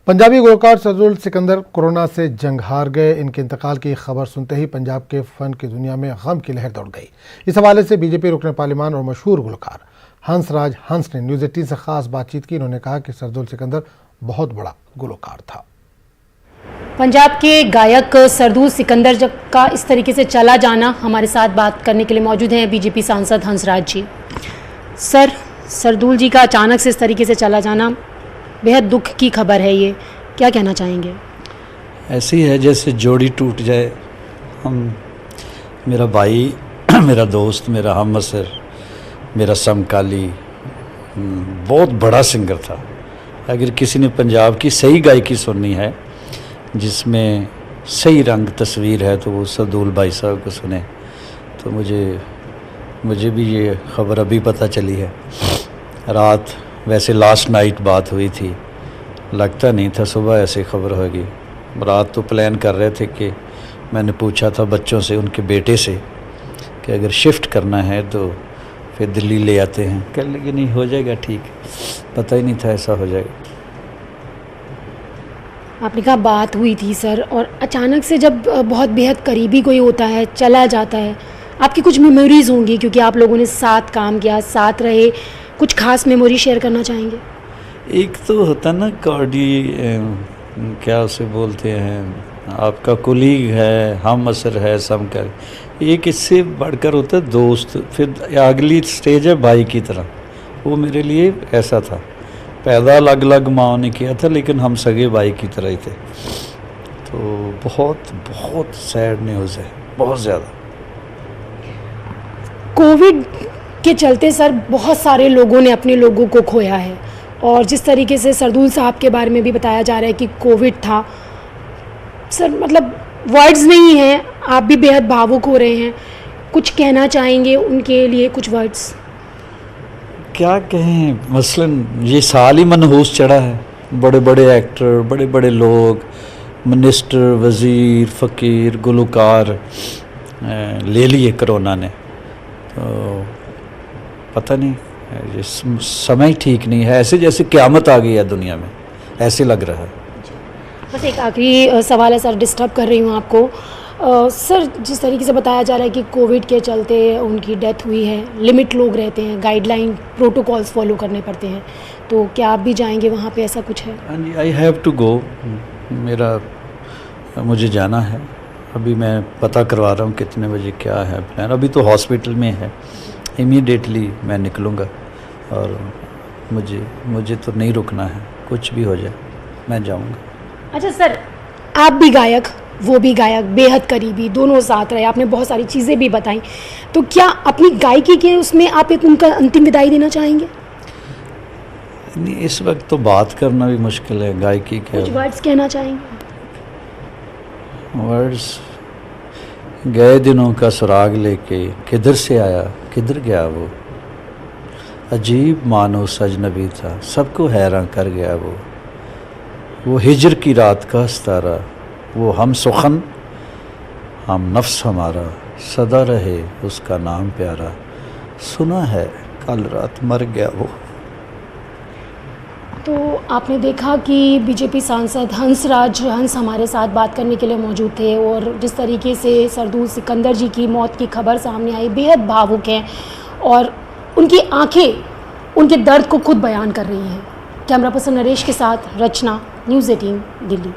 Punjabi गुलकार Sardool Sikandar corona से जंग हार गए। इनके इंतकाल की खबर सुनते ही पंजाब के फन की दुनिया में गम की लहर दौड़ गई। इस हवाले से बीजेपी रुकन पार्लिमान और मशहूर गुलकार हंसराज हंस ने न्यूज़ 18 से खास बातचीत की। उन्होंने कहा कि सरदूल सिकंदर बहुत बड़ा गुलकार था। पंजाब के गायक सरदूल सिकंदर का इस तरीके से चला जाना, हमारे साथ बात करने के लिए मौजूद हैं बीजेपी सांसद हंसराज जी। सर, सरदूल जी का अचानक से इस तरीके से चला जाना बेहद दुख की खबर है, ये क्या कहना चाहेंगे? ऐसी है जैसे जोड़ी टूट जाए। मेरा भाई, मेरा दोस्त, मेरा हमअसर, मेरा समकाली, बहुत बड़ा सिंगर था। अगर किसी ने पंजाब की सही गायकी सुननी है जिसमें सही रंग तस्वीर है तो वो सरदूल भाई साहब को सुने। तो मुझे भी ये ख़बर अभी पता चली है। रात वैसे लास्ट नाइट बात हुई थी, लगता नहीं था सुबह ऐसी खबर होगी। रात तो प्लान कर रहे थे कि मैंने पूछा था बच्चों से, उनके बेटे से, कि अगर शिफ्ट करना है तो फिर दिल्ली ले आते हैं। कह लगे नहीं, हो जाएगा ठीक। पता ही नहीं था ऐसा हो जाएगा। आपने कहा बात हुई थी सर, और अचानक से जब बहुत बेहद करीबी कोई होता है, चला जाता है, आपकी कुछ मेमोरीज़ होंगी क्योंकि आप लोगों ने साथ काम किया, साथ रहे। कुछ खास मेमोरी शेयर करना चाहेंगे? एक तो होता ना कॉडी, क्या उसे बोलते हैं, आपका कुलीग है, हम असर है, समकर। एक इससे बढ़कर होता है दोस्त। फिर अगली स्टेज है भाई की तरह। वो मेरे लिए ऐसा था। पैदा अलग अलग माँ ने किया था लेकिन हम सगे भाई की तरह ही थे। तो बहुत बहुत सैड न्यूज़ है, बहुत ज़्यादा। कोविड के चलते सर बहुत सारे लोगों ने अपने लोगों को खोया है, और जिस तरीके से सरदूल साहब के बारे में भी बताया जा रहा है कि कोविड था, सर मतलब वर्ड्स नहीं हैं। आप भी बेहद भावुक हो रहे हैं, कुछ कहना चाहेंगे उनके लिए? कुछ वर्ड्स क्या कहें, मसलन ये साल ही मनहूस चढ़ा है। बड़े बड़े एक्टर, बड़े बड़े लोग, मिनिस्टर, वज़ीर, फ़कीर, गुलकार ले लिए कोरोना ने। तो पता नहीं, ये समय ठीक नहीं है। ऐसे जैसे क़यामत आ गई है दुनिया में, ऐसे लग रहा है। बस एक आखिरी सवाल है सर, डिस्टर्ब कर रही हूँ आपको। सर, जिस तरीके से बताया जा रहा है कि कोविड के चलते उनकी डेथ हुई है, लिमिट लोग रहते हैं, गाइडलाइन प्रोटोकॉल्स फॉलो करने पड़ते हैं, तो क्या आप भी जाएंगे वहाँ पे? ऐसा कुछ है? हाँ जी, आई हैव टू गो। मुझे जाना है। अभी मैं पता करवा रहा हूँ कितने बजे क्या है प्लान। अभी तो हॉस्पिटल में है, इमीडिएटली मैं निकलूँगा। और मुझे तो नहीं रुकना है, कुछ भी हो जाए मैं जाऊँगा। अच्छा सर, आप भी गायक, वो भी गायक, बेहद करीबी, दोनों साथ रहे, आपने बहुत सारी चीज़ें भी बताई, तो क्या अपनी गायकी के उसमें आप एक उनका अंतिम विदाई देना चाहेंगे? नहीं, इस वक्त तो बात करना भी मुश्किल है गायकी के। कुछ वर्ड्स कहना चाहेंगे? वर्ड्स, गए दिनों का सुराग लेके किधर से आया किधर गया वो, अजीब मानो सजनबी था, सबको हैरान कर गया वो हिजर की रात का सितारा, वो हम सुखन हम नफ्स हमारा, सदा रहे उसका नाम प्यारा, सुना है कल रात मर गया वो। तो आपने देखा कि बीजेपी सांसद हंसराज हंस हमारे साथ बात करने के लिए मौजूद थे, और जिस तरीके से सरदूल सिकंदर जी की मौत की खबर सामने आई, बेहद भावुक हैं, और उनकी आंखें उनके दर्द को खुद बयान कर रही हैं। कैमरा पर्सन नरेश के साथ रचना, न्यूज़ 18 दिल्ली।